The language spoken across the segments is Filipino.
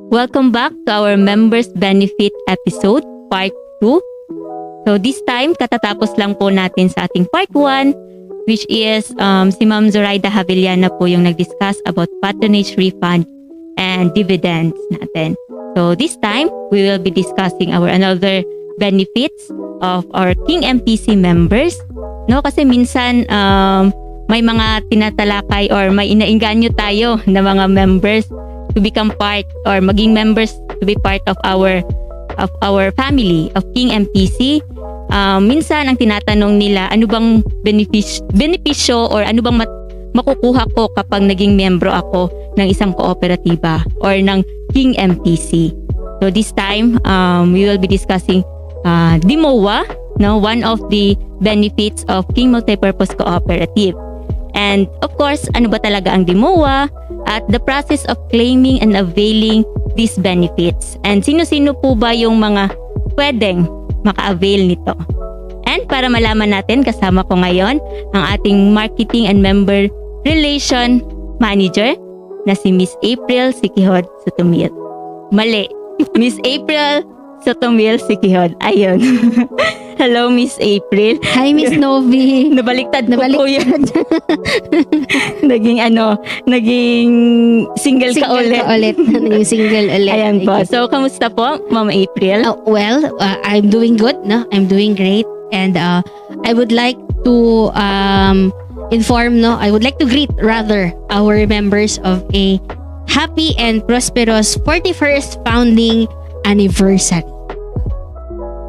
Welcome back to our Members Benefit episode, part 2. So this time, katatapos lang po natin sa ating part 1, which is si Ma'am Zoraida Havillana po yung nag-discuss about patronage refund and dividends natin. So this time, we will be discussing our another benefits of our King MPC members. No, kasi minsan may mga tinatalakay or may inainganyo tayo na mga members to become part or maging members to be part of our family of King MPC. Minsan ang tinatanong nila, ano bang benepisyo or ano bang makukuha ko kapag naging membro ako ng isang kooperatiba or ng King MPC. So this time, we will be discussing DEMOA, no, one of the benefits of King Multipurpose Cooperative. And of course, ano ba talaga ang DEMOA at the process of claiming and availing these benefits. And sino-sino po ba yung mga pwedeng maka-avail nito? And para malaman natin, kasama ko ngayon ang ating Marketing and Member Relation Manager na si Miss April Sikihod Sotomil. Mali, Miss April Sotomil Sikihod. Ayun. Hello, Miss April. Hi, Miss Novi. Nabaliktad po yun. naging single ka ulit. Naging single ulit. Ayan po. So, kamusta po, Ma'am April? I'm doing good. No? I'm doing great. And I would like to I would like to greet rather our members of a happy and prosperous 41st founding anniversary.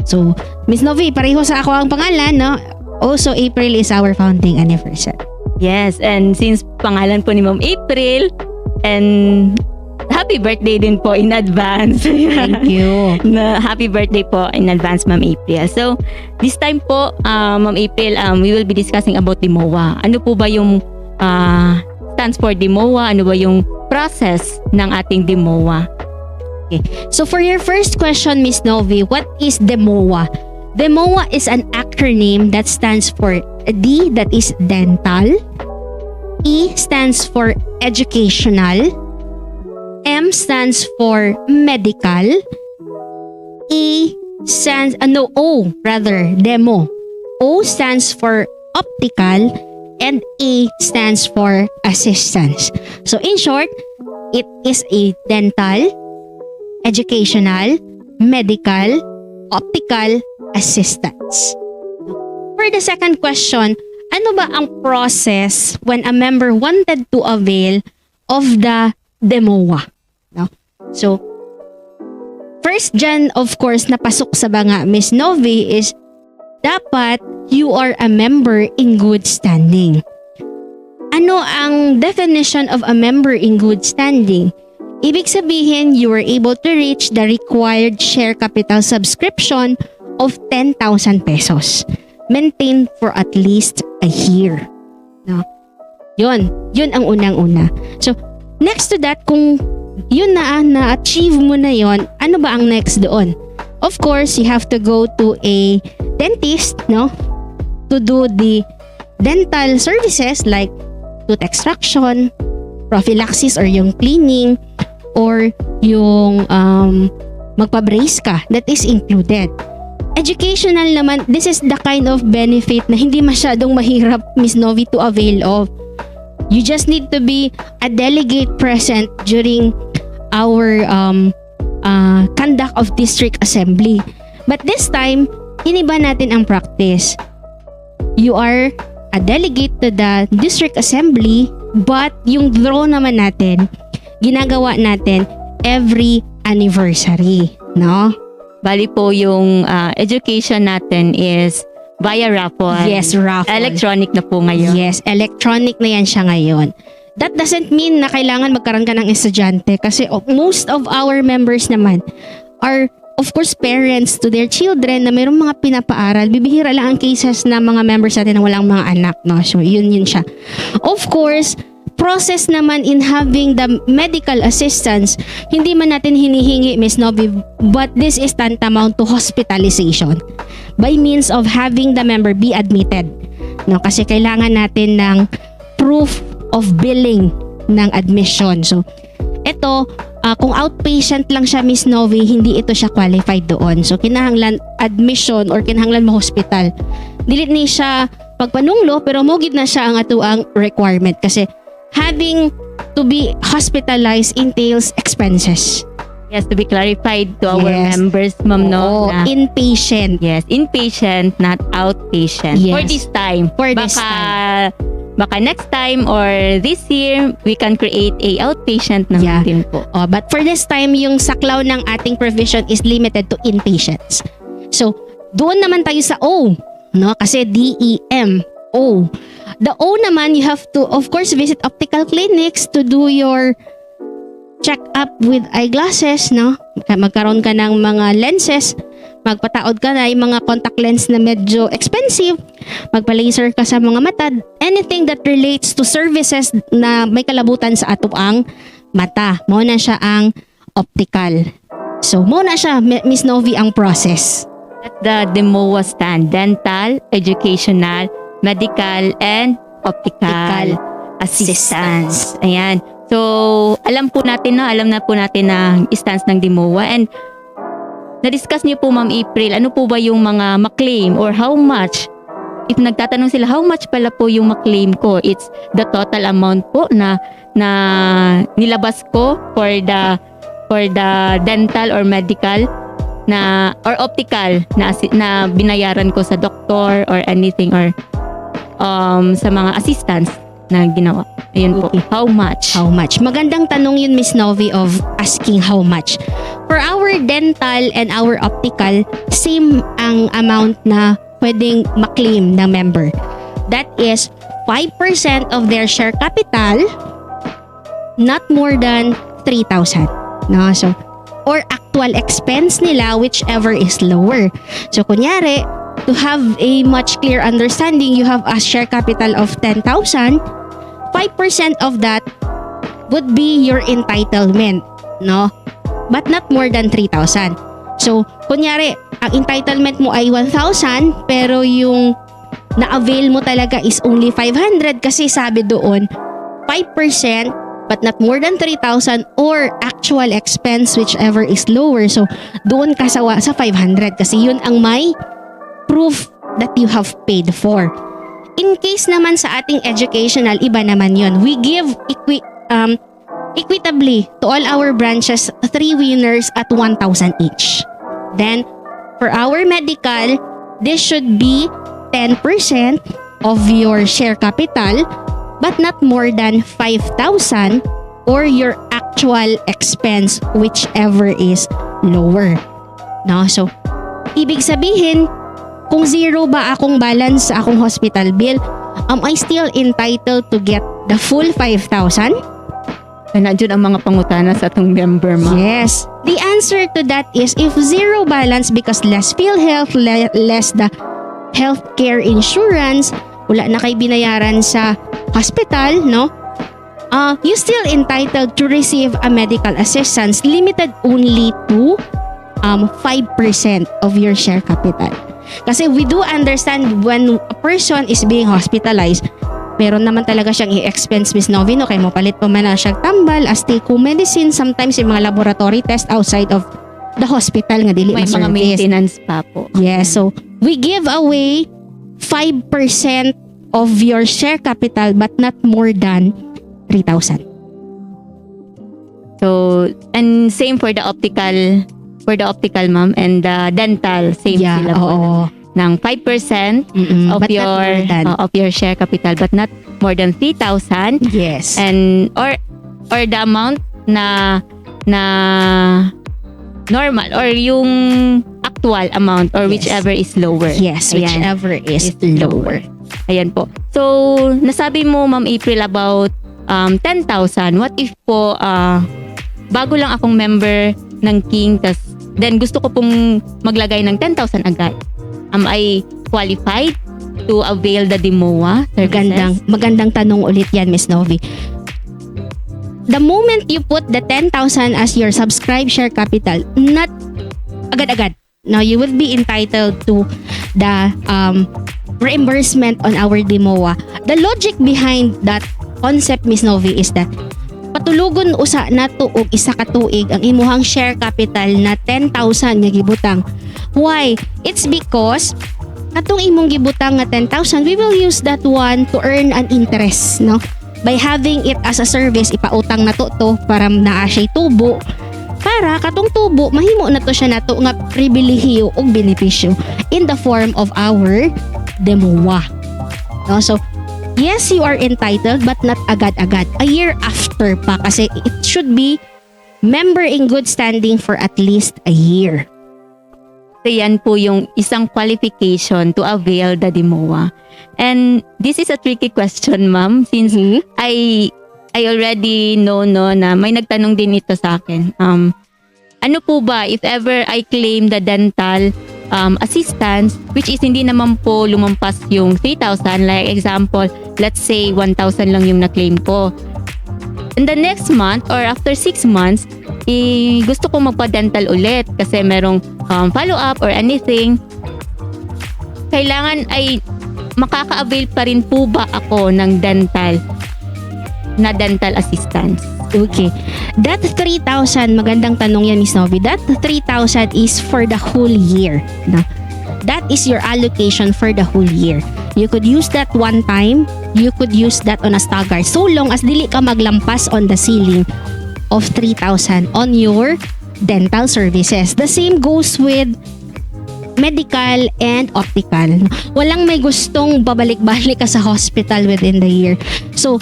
So, Miss Novi, pareho sa ako ang pangalan, no? Also, April is our founding anniversary. Yes, and since pangalan po ni Ma'am April, and happy birthday din po in advance. Thank you. Happy birthday po in advance, Ma'am April. So, this time po, Ma'am April, we will be discussing about DEMOA. Ano po ba yung stands for DEMOA? Ano ba yung process ng ating DEMOA? Okay. So for your first question, Miss Novi, what is DEMOA? DEMOA is an acronym that stands for D, that is dental. E stands for educational. M stands for medical. Demo. O stands for optical. And A stands for assistance. So in short, it is a dental, educational, medical, optical assistance. For the second question, ano ba ang process when a member wanted to avail of the DEMOA? No? So, first dyan, of course, napasok sa banga, Miss Novi, is dapat you are a member in good standing. Ano ang definition of a member in good standing? Ibig sabihin, you were able to reach the required share capital subscription of 10,000 pesos. Maintained for at least a year. No? Yun ang unang-una. So, next to that, kung yun na-achieve mo na yon, ano ba ang next doon? Of course, you have to go to a dentist, no? To do the dental services like tooth extraction, prophylaxis or yung cleaning, or yung magpa-brace ka, that is included. Educational naman, this is the kind of benefit na hindi masyadong mahirap, Miss Novi, to avail of. You just need to be a delegate present during our conduct of district assembly. But this time, iniba natin ang practice. You are a delegate to the district assembly, but yung draw naman natin, ginagawa natin every anniversary, no? Bali po yung education natin is via raffle. Yes, raffle. Electronic na po ngayon. Yes, electronic na yan siya ngayon. That doesn't mean na kailangan magkaroon ka ng estudyante kasi most of our members naman are of course parents to their children na mayroong mga pinapaaral. Bibihira lang ang cases na mga members natin na walang mga anak, no? So yun siya. Of course, process naman in having the medical assistance, hindi man natin hinihingi, Miss Novi, but this is tantamount to hospitalization by means of having the member be admitted. No, kasi kailangan natin ng proof of billing ng admission. So, ito, kung outpatient lang siya, Miss Novi, hindi ito siya qualified doon. So, kinahanglan admission or kinahanglan mo hospital. Dili ni siya pagpanunglo, pero mogid na siya ang atuang requirement kasi having to be hospitalized entails expenses. Yes, to be clarified to our Yes. members, ma'am, no? Oo, Na, inpatient. yes, inpatient, not outpatient. Yes. For this time. For this Baka next time or this year, we can create a outpatient naman Yeah. din po. Oh, but for this time, yung saklaw ng ating provision is limited to inpatients. So, doon naman tayo sa O, no? Kasi DEMO. The O naman, you have to, of course, visit optical clinics to do your check up with eyeglasses, no? Magkaroon ka ng mga lenses, magpataod ka na yung mga contact lens na medyo expensive, magpa-laser ka sa mga mata, anything that relates to services na may kalabutan sa ato ang mata. Mo na siya ang optical. So, mo na siya, Miss Novi, ang process. At the DEMOA stand, dental, educational, medical, and optical assistance. Ayan. So, alam na po natin ang stance ng DEMOA, and na-discuss niyo po, Ma'am April, ano po ba yung mga maklaim or how much? If nagtatanong sila, how much pala po yung maklaim ko? It's the total amount po na nilabas ko for the dental or medical na or optical na binayaran ko sa doktor or anything or sa mga assistants na ginawa. Ayun po. Okay. How much? How much? Magandang tanong yun, Miss Novi, of asking how much. For our dental and our optical, same ang amount na pwedeng maklaim ng member. That is 5% of their share capital, not more than 3,000. No? So, or actual expense nila, whichever is lower. So, kunyari, to have a much clear understanding, you have a share capital of 10,000, 5% of that would be your entitlement, no? But not more than 3,000. So, kunyari, ang entitlement mo ay 1,000, pero yung na-avail mo talaga is only 500 kasi sabi doon, 5% but not more than 3,000 or actual expense whichever is lower. So, doon ka sa 500 kasi yun ang may proof that you have paid for. In case naman sa ating educational, iba naman yun. We give equitably to all our branches 3 winners at 1,000 each. Then, for our medical, this should be 10% of your share capital but not more than 5,000 or your actual expense whichever is lower. No? So, ibig sabihin, kung zero ba akong balance sa akong hospital bill, am I still entitled to get the full 5,000? Nandiyan ang mga pangutana sa atong member, ma'am. Yes. The answer to that is if zero balance because less PhilHealth, less the healthcare insurance, wala na kay binayaran sa hospital, no? You still entitled to receive a medical assistance limited only to 5% of your share capital. Kasi we do understand when a person is being hospitalized, pero naman talaga siyang i-expense, Miss Novi, no? Kaya mo palit pa man na siyang tambal, as take-home medicine, sometimes yung mga laboratory test outside of the hospital nga dili May mga ma-service. maintenance pa po. Yes, so we give away 5% of your share capital but not more than 3,000. So, and same for the optical, ma'am, and the dental, same sila po. Oo. Ng 5% of But not more than. of your share capital but not more than 3,000, Yes. and or the amount na normal or yung actual amount or Yes. whichever is lower. Yes, Ayan. whichever is lower. Ayan po. So, nasabi mo, Ma'am April, about 10,000. What if po bago lang akong member ng King, then gusto ko pong maglagay ng 10,000 agad. Am I qualified to avail the DEMOA services? Magandang tanong ulit yan, Miss Novi. The moment you put the 10,000 as your subscribed share capital, not agad-agad. Now, you will be entitled to the reimbursement on our DEMOA. The logic behind that concept, Miss Novi, is that patulugon usa nato og isa ka tuig ang imuhang share capital na 10,000 nga gibutang. Why? It's because atong imong gibutang nga 10,000, we will use that one to earn an interest, no? By having it as a service, ipautang na to para naa siya tubo. Para katong tubo, mahimo na to siya nato nga pribilehiyo o benepisyo in the form of our DEMOA. No? So, yes, you are entitled but not agad-agad. A year after pa kasi it should be member in good standing for at least a year. So yan po yung isang qualification to avail the DEMOA. And this is a tricky question, ma'am, since I already know na may nagtanong din ito sa akin. Ano po ba if ever I claim the dental assistance, which is hindi naman po lumampas yung 3,000, like example, let's say 1,000 lang yung na-claim ko. In the next month or after 6 months, gusto ko magpa-dental ulit kasi merong follow-up or anything. Kailangan ay makaka-avail pa rin po ba ako ng dental assistance? Okay. That 3,000, magandang tanong yan, Miss Novi. That 3,000 is for the whole year. No? That is your allocation for the whole year. You could use that one time. You could use that on a stagger. So long as dili ka maglampas on the ceiling of 3,000 on your dental services. The same goes with medical and optical. Walang may gustong babalik-balik ka sa hospital within the year. So,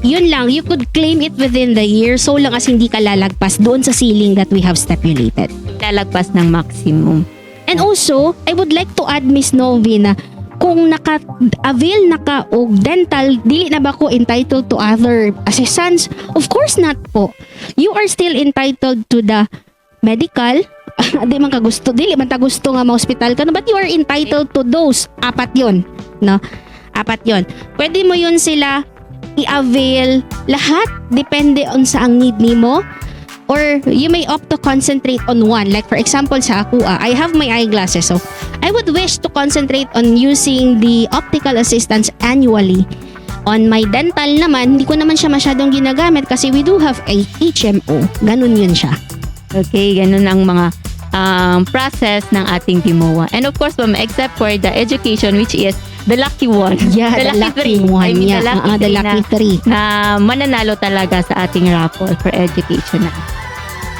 yun lang, you could claim it within the year so long as hindi ka lalagpas doon sa ceiling that we have stipulated. Lalagpas ng maximum. And also, I would like to add, Miss Novi, na kung naka-avail na ka og dental, dili na ba ko entitled to other assistance? Of course not po. You are still entitled to the medical. Di man ka gusto, dili man ta gusto nga ma-hospital ka, no? But you are entitled to those. 4 yun. No? 4 yun. Pwede mo yun sila i-avail lahat depende on sa ang need nimo. Or you may opt to concentrate on one. Like for example sa ako, I have my eyeglasses. So I would wish to concentrate on using the optical assistance annually. On my dental naman, hindi ko naman siya masyadong ginagamit kasi we do have a HMO. Ganun yun siya. Okay, ganun ang mga process ng ating DEMOA. And of course, except for the education, which is the lucky one. Yeah, the lucky one. The lucky three. Na mananalo talaga sa ating raffle for education na.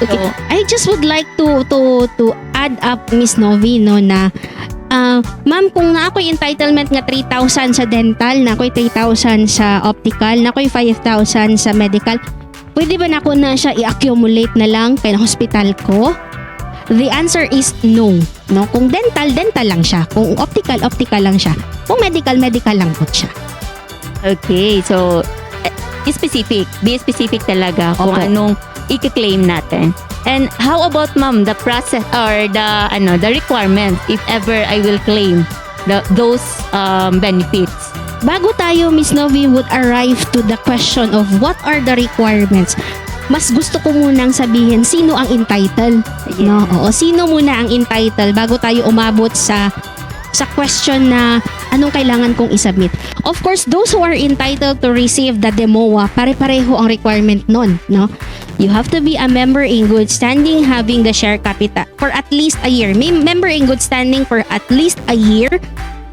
Okay. So, I just would like to add up, Miss Novi, no, na ma'am, kung na ako'y entitlement nga 3,000 sa dental, na ako'y 3,000 sa optical, na ako'y 5,000 sa medical, pwede ba na ako na siya i-accumulate na lang kay na hospital ko? The answer is no. No, kung dental lang siya. Kung optical lang siya. Kung medical lang po siya. Okay, so be specific talaga kung anong i-claim natin. And how about ma'am, the process or the requirements if ever I will claim those benefits? Bago tayo, Miss Novi, would arrive to the question of what are the requirements, mas gusto ko munang sabihin sino ang entitled. No? Oo, sino muna ang entitled bago tayo umabot sa question na anong kailangan kong isubmit. Of course, those who are entitled to receive the DEMOA, pare-pareho ang requirement nun, no? You have to be a member in good standing, having the share capital for at least a year. Member in good standing for at least a year,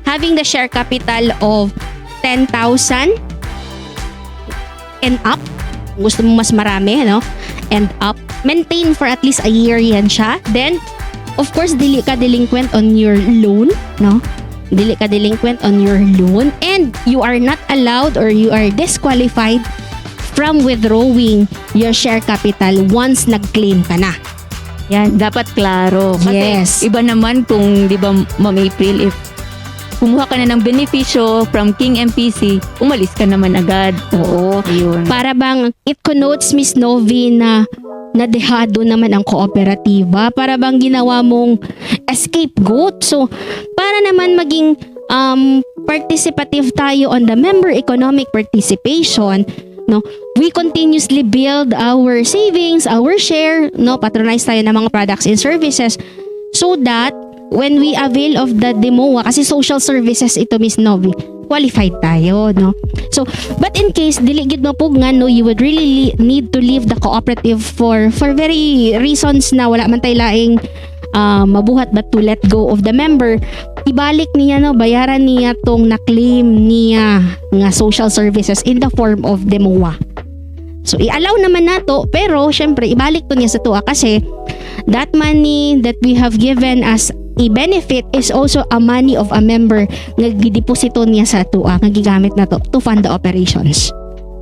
having the share capital of 10,000 and up. Gusto mo mas marami, no? And up. Maintain for at least a year yan siya. Then, of course, dili ka delinquent on your loan, no? Dili ka delinquent on your loan. And you are not allowed or you are disqualified from withdrawing your share capital once nag-claim ka na. Yan, dapat klaro. Kasi yes. Iba naman kung, di ba, Ma'am April, if kumuha ka na ng benepisyo from King MPC, umalis ka naman agad. Oo. Ayun. Para bang it connotes, Miss Novi, na nadehado naman ang kooperatiba. Para bang ginawa mong scapegoat. So, para naman maging participative tayo on the member economic participation, no, we continuously build our savings, our share, no, patronize tayo ng mga products and services so that when we avail of the DEMOA, kasi social services ito, Miss Novi, qualified tayo, no? So, but in case dili gid mo po nga, no, you would really need to leave the cooperative for very reasons na wala man tay laing mabuhat but to let go of the member, ibalik niya, no, bayaran niya tong na-claim niya nga social services in the form of DEMOA. So, i-allow naman nato, pero syempre ibalik to niya sa tuwa kasi that money that we have given as a benefit is also a money of a member nga gideposito niya sa tuwa nga gigamit na to fund the operations.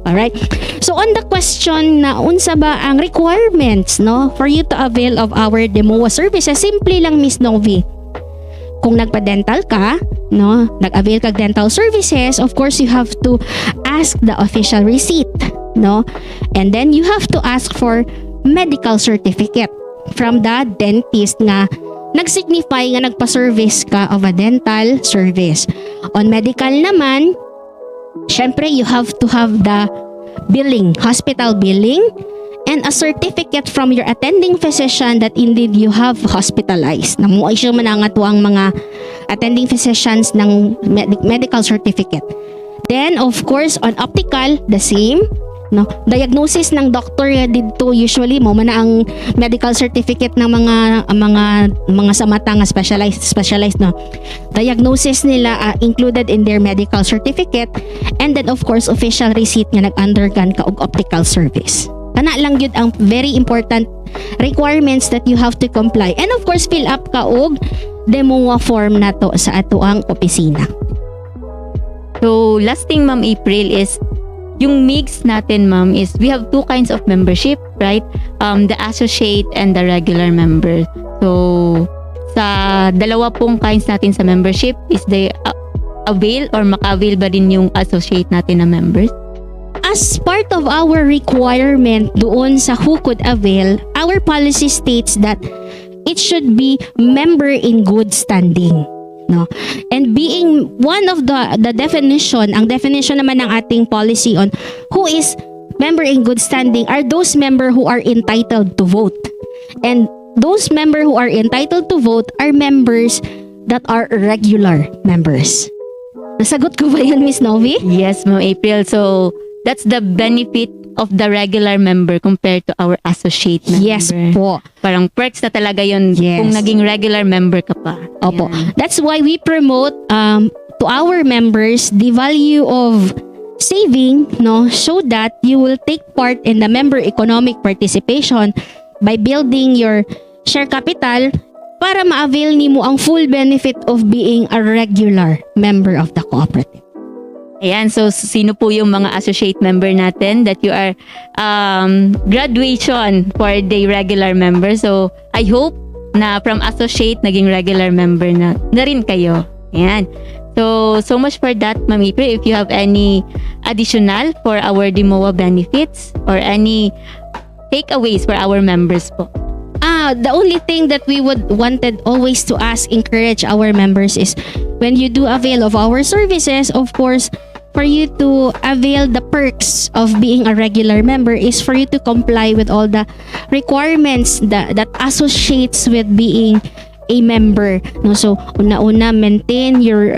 Alright? So on the question na unsa ba ang requirements, no, for you to avail of our DEMOA services, simple lang, Miss Novi. Kung nagpa-dental ka, no, nag-avail kag dental services, of course you have to ask the official receipt, no? And then you have to ask for medical certificate from the dentist nga nag-signify nga nagpa-service ka of a dental service. On medical naman, syempre you have to have the billing, hospital billing, and a certificate from your attending physician that indeed you have hospitalized. Namuay siya manangato ang mga attending physicians ng medical certificate. Then, of course, on optical, the same. No, diagnosis ng doctor dito usually mo man ang medical certificate ng mga sa mata nga specialized, no. Diagnosis nila included in their medical certificate, and then of course official receipt nga nag-undergone ka og optical service. Kana lang gyud ang very important requirements that you have to comply, and of course fill up ka og DEMOA form nato sa atoang opisina. So last thing, Ma'am April, is yung mix natin, ma'am, is we have two kinds of membership, right? The associate and the regular member. So, sa dalawa pong kinds natin sa membership, is they avail or maka-avail ba din yung associate natin na members? As part of our requirement doon sa who could avail, our policy states that it should be member in good standing. No, and being one of the definition, ang definition naman ng ating policy on who is member in good standing are those member who are entitled to vote, and those member who are entitled to vote are members that are regular members. Nasagot ko ba yun, Miss Novi? Yes, Ma'am April. So that's the benefit of the regular member compared to our associate member. Yes po. Parang perks na talaga yun kung naging regular member ka pa. Opo. Yan. That's why we promote to our members the value of saving, no, so that you will take part in the member economic participation by building your share capital para ma-avail nimo ang full benefit of being a regular member of the cooperative. Ayan, so sino po yung mga associate member natin that you are graduation for the regular member. So, I hope na from associate naging regular member na rin kayo. Ayan. So much for that, Ma'am April. If you have any additional for our DEMOA benefits or any takeaways for our members po. The only thing that we would wanted always to encourage our members is when you do avail of our services, of course, for you to avail the perks of being a regular member is for you to comply with all the requirements that associates with being a member. No, so una-una, maintain your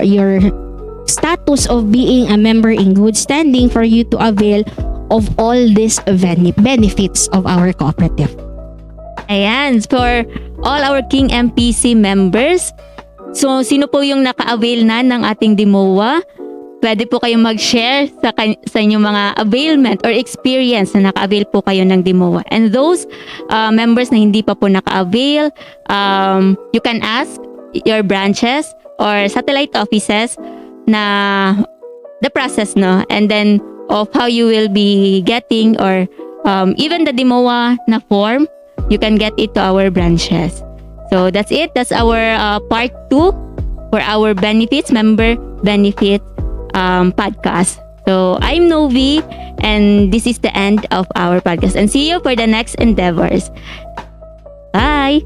status of being a member in good standing for you to avail of all these benefits of our cooperative. Ayan, for all our King MPC members, so sino po yung naka-avail na ng ating DEMOA? Pwede po kayong mag-share sa inyong mga availment or experience na naka-avail po kayo ng DEMOA. And those members na hindi pa po naka-avail, you can ask your branches or satellite offices na the process, no? And then of how you will be getting or even the DEMOA na form, you can get it to our branches. So that's it. That's our part 2 for our benefits, member benefit podcast. So I'm Novi, and this is the end of our podcast. And see you for the next endeavors. Bye!